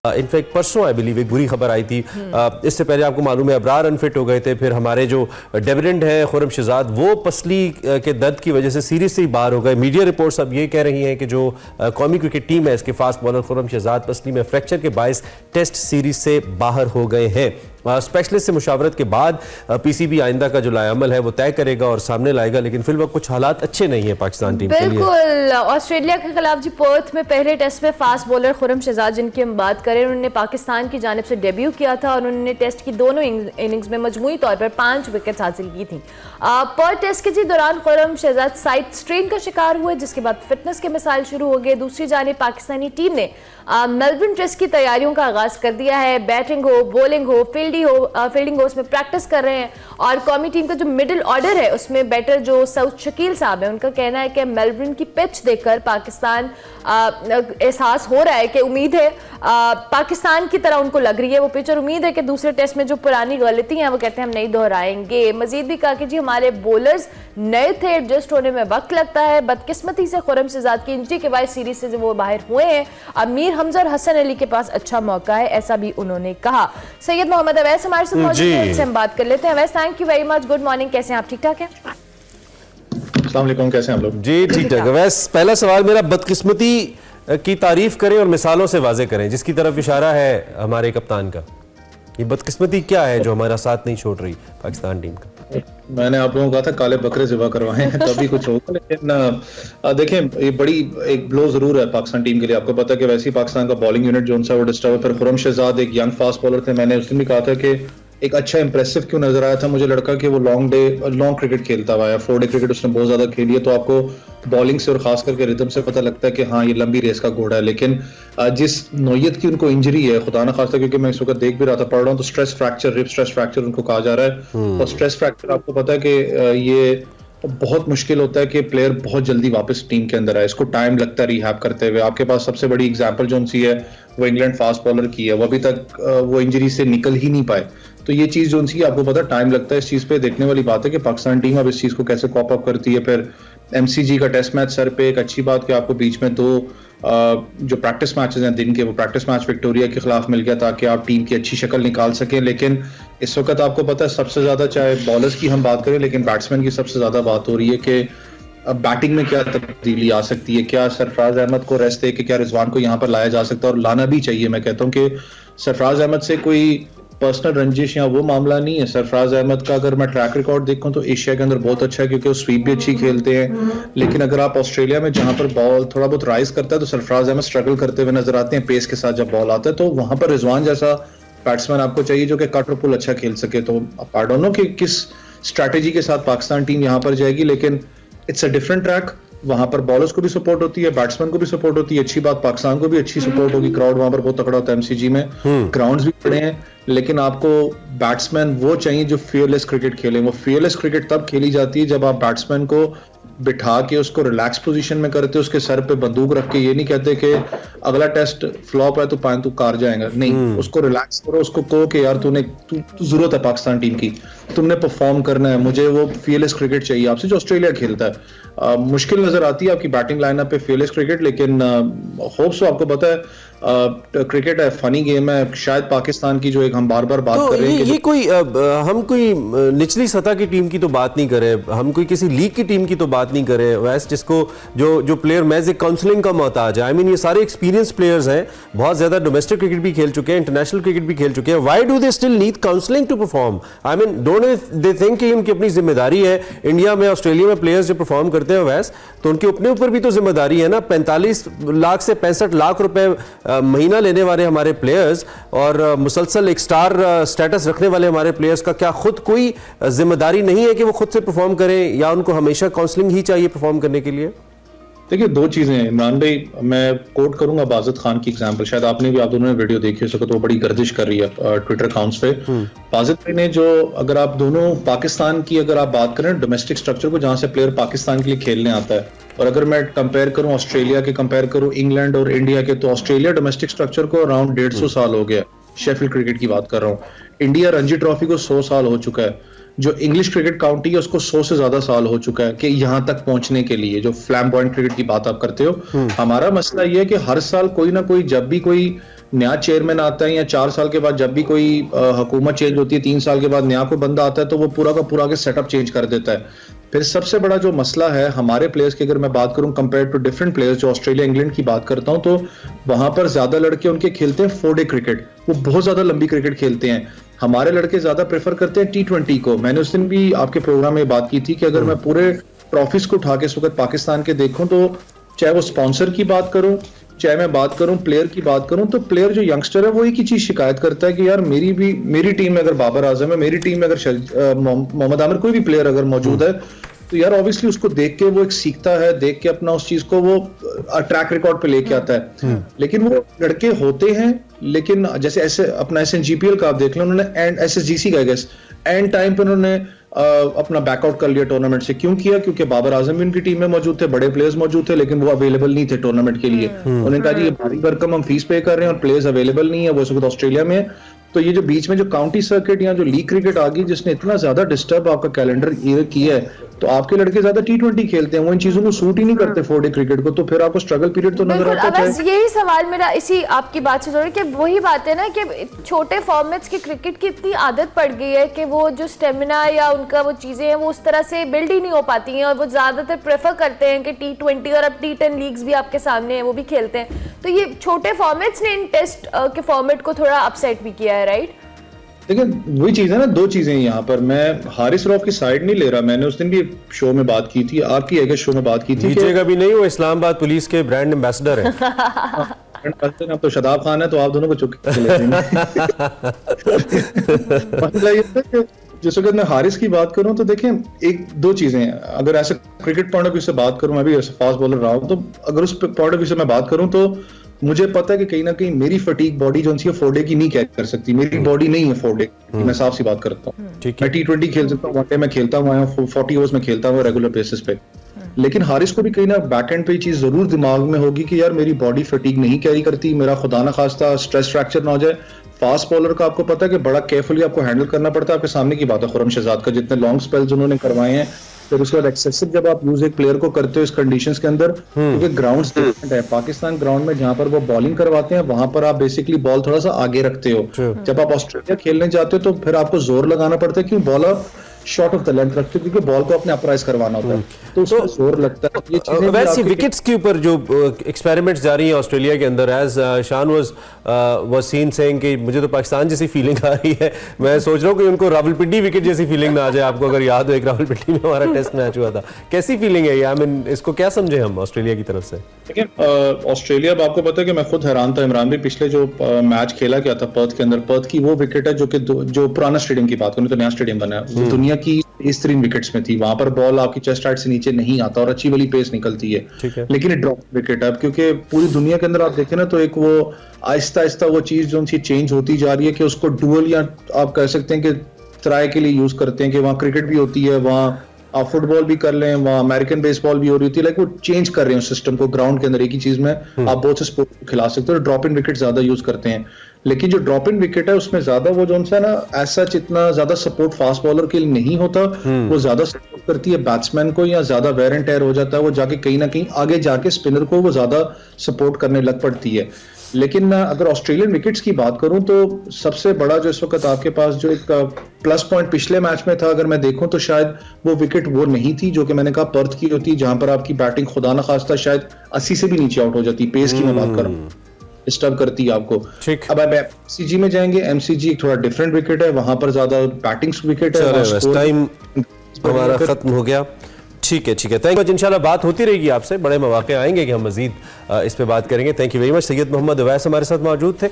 In fact परसों I believe एक बुरी खबर आई थी। इससे पहले आपको मालूम है अबरार अनफिट हो गए थे, फिर हमारे जो डेविडेंट हैं खुर्रम शहजाद वो पसली के दर्द की वजह से सीरीज से ही बाहर हो गए। मीडिया रिपोर्ट्स अब ये कह रही हैं कि जो कौमी क्रिकेट टीम है इसके फास्ट बॉलर खुर्रम शहजाद पसली में फ्रैक्चर के बायस टेस्ट सीरीज से बाहर हो गए हैं। स्पेशलिस्ट से मुशावरत के बाद पीसीबी आइंदा का जो लाएअमल है वो तय करेगा और सामने लाएगा, लेकिन फिर वक्त कुछ हालात अच्छे नहीं है पाकिस्तान टीम के लिए। बिल्कुल, ऑस्ट्रेलिया के खिलाफ जी पर्थ में पहले टेस्ट में फास्ट बॉलर खुर्रम शहजाद जिनकी हम बात करें, उन्होंने पाकिस्तान की जानिब से डेब्यू किया था और उन्होंने टेस्ट की दोनों इनिंग्स में मजमूई तौर पर 5 विकेट हासिल की थी। पर टेस्ट के जी दौरान खुर्रम शहजाद साइड स्ट्रेन का शिकार हुए, जिसके बाद फिटनेस के मिसाइल शुरू हो गए। दूसरी जानिब पाकिस्तानी टीम ने मेलबर्न टेस्ट की तैयारियों का आगाज कर दिया है। बैटिंग हो, बॉलिंग हो, फील्डिंग हो, उसमें प्रैक्टिस कर रहे हैं। और कौमी टीम का जो मिडिल ऑर्डर है उसमें बैटर जो सऊद शकील साहब है, उनका कहना है कि मेलबर्न की पिच देखकर पाकिस्तान एहसास हो रहा है कि उम्मीद है पाकिस्तान की तरह उनको लग रही है वो पिच, और उम्मीद है कि दूसरे टेस्ट में जो पुरानी गलती हैं वो कहते हैं हम नहीं दोहराएंगे। मजीद भी कहा कि जी हमारे बॉलर्स नए थे, एडजस्ट होने में वक्त लगता है। बदकिस्मती से खुर्रम शहजाद की इंजरी के बाद सीरीज से वो बाहर हुए हैं। मीर हमजा और हसन अली के पास अच्छा मौका है, ऐसा भी उन्होंने कहा। सैयद मोहम्मद अवैस हमारे साथ मौजूद हैं, इनसे हम बात कर लेते हैं। Awais, thank you very much, good morning, कैसे हैं आप? ठीक ठाक हैं? अस्सलाम वालेकुम, कैसे हैं आप लोग? जी ठीक ठाक। अवैस, पहला सवाल मेरा, बदकिस्मती की तारीफ करें और मिसालों से वाजे करें, जिसकी तरफ इशारा है हमारे कप्तान का। ये बदकिस्मती क्या है जो हमारा साथ नहीं छोड़ रही पाकिस्तान टीम का? मैंने आप लोगों को कहा था काले बकरे ज़िबा करवाएं तभी कुछ होगा, लेकिन देखें ये बड़ी एक ब्लो जरूर है पाकिस्तान टीम के लिए। आपको पता है कि वैसे ही पाकिस्तान का बॉलिंग यूनिट जो उनसा वो डिस्टर्ब है। फिर खुर्रम शहजाद एक यंग फास्ट बॉलर थे, मैंने उस दिन भी कहा था कि एक अच्छा इंप्रेसिव क्यों नजर आया था मुझे लड़का कि वो लॉन्ग क्रिकेट खेलता हुआ है। 4 डे क्रिकेट उसने बहुत ज्यादा खेली है, तो आपको बॉलिंग से और खास करके रिदम से पता लगता है कि हाँ ये लंबी रेस का घोड़ा है। लेकिन जिस नौयत की उनको इंजरी है, खुदा ना खास्ता, क्योंकि मैं इस वक्त देख भी रहा था, पढ़ रहा हूँ, तो stress fracture, rib stress fracture उनको कहा जा रहा है। और स्ट्रेस फ्रैक्चर आपको पता है कि ये बहुत मुश्किल होता है कि प्लेयर बहुत जल्दी वापस टीम के अंदर आए, इसको टाइम लगता है रिहैब करते हुए। आपके पास सबसे बड़ी एग्जांपल जो सी है वो इंग्लैंड फास्ट बॉलर की है, वो अभी तक वो इंजरी से निकल ही नहीं पाए। तो ये चीज जो सी आपको पता टाइम लगता है। इस चीज पे देखने वाली बात है कि पाकिस्तान टीम अब इस चीज को कैसे कॉप अप करती है। फिर एमसीजी का टेस्ट मैच सर पे, एक अच्छी बात कि आपको बीच में 2 जो प्रैक्टिस मैचेस हैं दिन के, वो प्रैक्टिस मैच विक्टोरिया के खिलाफ मिल गया ताकि आप टीम की अच्छी शक्ल निकाल सकें। लेकिन इस वक्त आपको पता है सबसे ज्यादा, चाहे बॉलर्स की हम बात करें लेकिन बैट्समैन की सबसे ज्यादा बात हो रही है कि अब बैटिंग में क्या तब्दीली आ सकती है। क्या सरफराज अहमद को रेस्ट दे के क्या रिजवान को यहाँ पर लाया जा सकता है, और लाना भी चाहिए। मैं कहता हूँ कि सरफराज अहमद से कोई पर्सनल रंजिश या वो मामला नहीं है। सरफराज अहमद का अगर मैं ट्रैक रिकॉर्ड देखूं तो एशिया के अंदर बहुत अच्छा है, क्योंकि वो स्वीप भी अच्छी खेलते हैं। लेकिन अगर आप ऑस्ट्रेलिया में जहां पर बॉल थोड़ा बहुत राइज करता है तो सरफराज अहमद स्ट्रगल करते हुए नजर आते हैं पेस के साथ जब बॉल आता है। तो वहां पर रिजवान जैसा बैट्समैन आपको चाहिए जो कि कट और पुल अच्छा खेल सके। तो आई डोंट नो कि किस स्ट्रैटेजी के साथ पाकिस्तान टीम यहाँ पर जाएगी, लेकिन इट्स अ डिफरेंट ट्रैक। वहां पर बॉलर्स को भी सपोर्ट होती है, बैट्समैन को भी सपोर्ट होती है। अच्छी बात, पाकिस्तान को भी अच्छी सपोर्ट होगी। क्राउड वहां पर बहुत तगड़ा होता है एमसीजी में, ग्राउंड्स भी बड़े हैं। लेकिन आपको बैट्समैन वो चाहिए जो फियरलेस क्रिकेट खेले। वो फियरलेस क्रिकेट तब खेली जाती है जब आप बैट्समैन को बिठा के उसको रिलैक्स पोजीशन में करते, उसके सर पे बंदूक रख के। ये नहीं कहते कि अगला टेस्ट फ्लॉप है तो तू कार जाएगा, नहीं, उसको रिलैक्स करो, उसको कहो कि यार तू जरूरत है पाकिस्तान टीम की, तुमने परफॉर्म करना है, मुझे वो फियरलेस क्रिकेट चाहिए आपसे जो ऑस्ट्रेलिया खेलता है। मुश्किल नजर आती है आपकी बैटिंग लाइनअप पे फियरलेस क्रिकेट, लेकिन होप सो। आपको पता है क्रिकेट है, फनी गेम है। शायद पाकिस्तान की जो एक हम बार बार बात कर रहे हैं, ये कोई हम कोई निचली सतह की टीम की तो बात नहीं कर रहे, हम कोई किसी लीग की टीम की तो बात नहीं कर रहे वैसे, जिसको जो प्लेयर मैच काउंसलिंग का मोहताज है। आई मीन ये सारे एक्सपीरियंस प्लेयर्स हैं, बहुत ज्यादा डोमेस्टिक क्रिकेट भी खेल चुके हैं, इंटरनेशनल क्रिकेट भी खेल चुके हैं। Why do they still need counselling to perform? I mean don't they think कि उनकी अपनी जिम्मेदारी है? इंडिया में, ऑस्ट्रेलिया में प्लेयर्स जो परफॉर्म करते हैं वैसे, तो उनके अपने ऊपर भी तो जिम्मेदारी है ना। 45 लाख से 65 लाख रुपए महीना लेने वाले हमारे प्लेयर्स और मुसलसल एक स्टार स्टेटस रखने वाले हमारे प्लेयर्स का क्या खुद कोई जिम्मेदारी नहीं है कि वो खुद से परफॉर्म करें, या उनको हमेशा काउंसलिंग ही चाहिए परफॉर्म करने के लिए? देखिए 2 चीजें हैं इमरान भाई। मैं कोट करूंगा बाजिद खान की एग्जांपल, शायद आपने भी, आप दोनों ने वीडियो देखी हो सके, तो वो बड़ी गर्दिश कर रही है ट्विटर अकाउंट्स पे। बाजिद भाई ने जो, अगर आप दोनों पाकिस्तान की अगर आप बात करें डोमेस्टिक स्ट्रक्चर को, जहां से प्लेयर पाकिस्तान के लिए खेलने आता है, और अगर मैं कंपेयर करूं ऑस्ट्रेलिया के, कंपेयर करूं इंग्लैंड और इंडिया के, तो ऑस्ट्रेलिया डोमेस्टिक स्ट्रक्चर को अराउंड 150 साल हो गया। शेफील्ड क्रिकेट की बात कर रहा हूँ। इंडिया रणजी ट्रॉफी को 100 साल हो चुका है। जो इंग्लिश क्रिकेट काउंटी है उसको 100 से ज्यादा साल हो चुका है कि यहाँ तक पहुंचने के लिए। जो फ्लैम्बॉयंट क्रिकेट की बात आप करते हो, हमारा मसला ये है कि हर साल कोई ना कोई, जब भी कोई नया चेयरमैन आता है या 4 साल के बाद जब भी कोई हुकूमत चेंज होती है, 3 साल के बाद नया कोई बंदा आता है तो वो पूरा का पूरा के सेटअप चेंज कर देता है। फिर सबसे बड़ा जो मसला है हमारे प्लेयर्स की, अगर मैं बात करूं कंपेयर टू डिफरेंट प्लेयर्स, जो ऑस्ट्रेलिया इंग्लैंड की बात करता हूं, तो वहां पर ज्यादा लड़के उनके खेलते हैं 4 डे क्रिकेट, वो बहुत ज्यादा लंबी क्रिकेट खेलते हैं। हमारे लड़के ज्यादा प्रेफर करते हैं T20 को। मैंने उस दिन भी आपके प्रोग्राम में बात की थी कि अगर मैं पूरे ट्रॉफीज को उठा के इस वक्त पाकिस्तान के देखूं, तो चाहे वो स्पॉन्सर की बात करूं, चाहे मैं बात करूं प्लेयर की बात करूं, तो प्लेयर जो यंगस्टर है वो एक ही चीज शिकायत करता है कि यार मेरी टीम में अगर बाबर आजम है, मेरी टीम में अगर मोहम्मद आमिर, कोई भी प्लेयर अगर मौजूद है, तो यार ऑब्वियसली उसको देख के वो एक सीखता है, देख के अपना उस चीज को वो ट्रैक रिकॉर्ड पे लेके आता है। लेकिन वो लड़के होते हैं, लेकिन जैसे ऐसे अपना SNGPL का आप देख लो, उन्होंने SSGC का गेस एंड टाइम पे उन्होंने अपना बैकआउट कर लिया टूर्नामेंट से। क्यों किया? क्योंकि बाबर आजम भी उनकी टीम में मौजूद थे, बड़े प्लेयर्स मौजूद थे, लेकिन वो अवेलेबल नहीं थे टूर्नामेंट के लिए। उन्होंने कहा जी ये भारी भरकम हम फीस पे कर रहे हैं और प्लेयर्स अवेलेबल नहीं है, वो इस वक्त ऑस्ट्रेलिया में है। तो ये जो बीच में जो काउंटी सर्किट या जो लीग क्रिकेट आ गई, जिसने इतना ज्यादा डिस्टर्ब आपका कैलेंडर किया है, तो आपके लड़के ज्यादा T20 खेलते हैं, वो इन चीजों को सूट ही नहीं करते 4 डे क्रिकेट को, तो फिर आपको स्ट्रगल पीरियड तो नजर आता है। बस यही सवाल मेरा इसी आपकी बात से जोड़े कि वही बात है ना कि छोटे फॉर्मेट्स की क्रिकेट की इतनी आदत पड़ गई है कि वो जो स्टेमिना या उनका वो चीजें हैं वो उस तरह से बिल्ड ही नहीं हो पाती हैं, और वो ज्यादातर प्रेफर करते हैं कि T20 और अब T10 लीग्स भी आपके सामने हैं, वो भी खेलते हैं। तो ये छोटे फॉर्मेट्स ने इन टेस्ट के फॉर्मेट को थोड़ा अपसेट भी किया है, राइट? देखिए वही चीज है ना, 2 चीजें यहाँ पर। मैं हारिस रऊफ की साइड नहीं ले रहा, मैंने उस दिन भी शो में बात की थी, आपकी एक शो में बात की थी, जीतेगा भी नहीं, वो इस्लामाबाद पुलिस के ब्रांड एम्बेसडर हैं। अब तो शदाब खान है, तो आप दोनों को चुप के ले देंगे। मतलब ये है कि जिस वक्त मैं हारिस की बात करूं, तो देखें 1-2 चीजें हैं। अगर ऐसे क्रिकेट पॉइंट ऑफ व्यू से बात करूं, मैं भी ऐसे फास्ट बॉलर रहा हूं, तो अगर उस पॉइंट ऑफ व्यू से मैं बात करूं, तो मुझे पता है कि कहीं ना कहीं मेरी फटीक बॉडी जो है 4 डे की नहीं कैच कर सकती, मेरी बॉडी नहीं है 4 डे की, मैं साफ सी बात करता हूँ। मैं T20 खेल सकता हूँ, 1 डे में खेलता हूँ, 40 ओवर्स में खेलता हूँ रेगुलर बेसिस पे। लेकिन हारिस को भी कहीं ना बैक एंड पे ये चीज जरूर दिमाग में होगी कि यार मेरी बॉडी फटीक नहीं कैरी करती, मेरा खुदा ना खास्ता स्ट्रेस फ्रैक्चर ना हो जाए। फास्ट बॉलर का आपको पता है कि बड़ा केयरफुली आपको हैंडल करना पड़ता है। आपके सामने की बात है खुरम शहजाद का, जितने लॉन्ग स्पेल्स उन्होंने करवाए हैं, फिर उसके बाद एक्सेसिव जब आप यूज एक प्लेयर को करते हो इस कंडीशंस के अंदर, क्योंकि ग्राउंड्स डिफरेंट है। पाकिस्तान ग्राउंड में जहां पर वो बॉलिंग करवाते हैं, वहां पर आप बेसिकली बॉल थोड़ा सा आगे रखते हो। जब आप ऑस्ट्रेलिया खेलने जाते हो, तो फिर आपको जोर लगाना पड़ता है, क्यों bowler short of the length रखते हो, क्योंकि बॉल को अपने अपराइज करवाना होता है, तो उसमें जोर लगता है। ये चीजें वैसे विकेट्स के ऊपर जो एक्सपेरिमेंट्स जारी हैं ऑस्ट्रेलिया के अंदर, एज शान वाज सीन सेइंग कि मुझे तो पाकिस्तान जैसी फीलिंग आ रही है। मैं सोच रहा हूँ कि उनको रावलपिंडी विकेट जैसी फीलिंग ना आ जाए। आपको अगर याद हो, एक रावलपिंडी में हमारा टेस्ट मैच हुआ था, कैसी फीलिंग है ये? आई मीन इसको क्या समझे हम ऑस्ट्रेलिया की तरफ से? देखिए ऑस्ट्रेलिया, आपको पता है कि मैं खुद हैरान था। इमरान भी पिछले जो मैच खेला गया था पर्थ के अंदर, पर्थ की वो विकेट है जो पुराना स्टेडियम की बात करूं, तो नया स्टेडियम बना है, वो दुनिया की इस 3 विकेट्स में थी। वहां पर बॉल आपकी चेस्ट हाइट से नीचे नहीं आता और अच्छी वाली पेस निकलती है, लेकिन ये ड्रॉप विकेट है। अब क्योंकि पूरी दुनिया के अंदर आप देखें ना, तो एक वो आहिस्ता आहिस्ता वो चीज जो उनकी चेंज होती जा रही है कि उसको डुअल, या आप कह सकते हैं कि ट्राई के लिए यूज करते हैं, कि वहाँ क्रिकेट भी होती है, वहाँ आप फुटबॉल भी कर लें, वहाँ अमेरिकन बेसबॉल भी हो रही थी। लाइक वो चेंज कर रहे हैं सिस्टम को ग्राउंड के अंदर, एक ही चीज में आप बहुत से स्पोर्ट को खिला सकते हो। ड्रॉप इन विकेट ज्यादा यूज करते हैं, लेकिन जो ड्रॉप इन विकेट है उसमें ज्यादा वो जो है ना, ऐसा इतना ज्यादा सपोर्ट फास्ट बॉलर के लिए नहीं होता। वो ज्यादा सपोर्ट करती है बैट्समैन को, या ज्यादा वेयर एंड टेयर हो जाता है, वो जाके कहीं ना कहीं आगे जाके स्पिनर को वो ज्यादा सपोर्ट करने लग पड़ती है। लेकिन अगर ऑस्ट्रेलियन विकेट्स की बात करूं, तो सबसे बड़ा जो इस वक्त आपके पास जो एक प्लस पॉइंट पिछले मैच में था, अगर मैं देखूं, तो शायद वो विकेट वो नहीं थी जो कि मैंने कहा पर्थ की होती, जहां पर आपकी बैटिंग खुदा ना खास्ता शायद 80 से भी नीचे आउट हो जाती। पेस की मैं बात कर रहा हूं, डिस्टर्ब करती है आपको। अब आप एमसीजी में जाएंगे, एमसीजी थोड़ा डिफरेंट विकेट है, वहां पर ज्यादा बैटिंग विकेट है। टाइम हमारा खत्म हो गया। ठीक है, थैंक यू। इंशाल्लाह बात होती रहेगी आपसे, बड़े मौके आएंगे कि हम मजीद इस पे बात करेंगे। Thank you very much. Syed Mohammad Awais हमारे साथ मौजूद थे।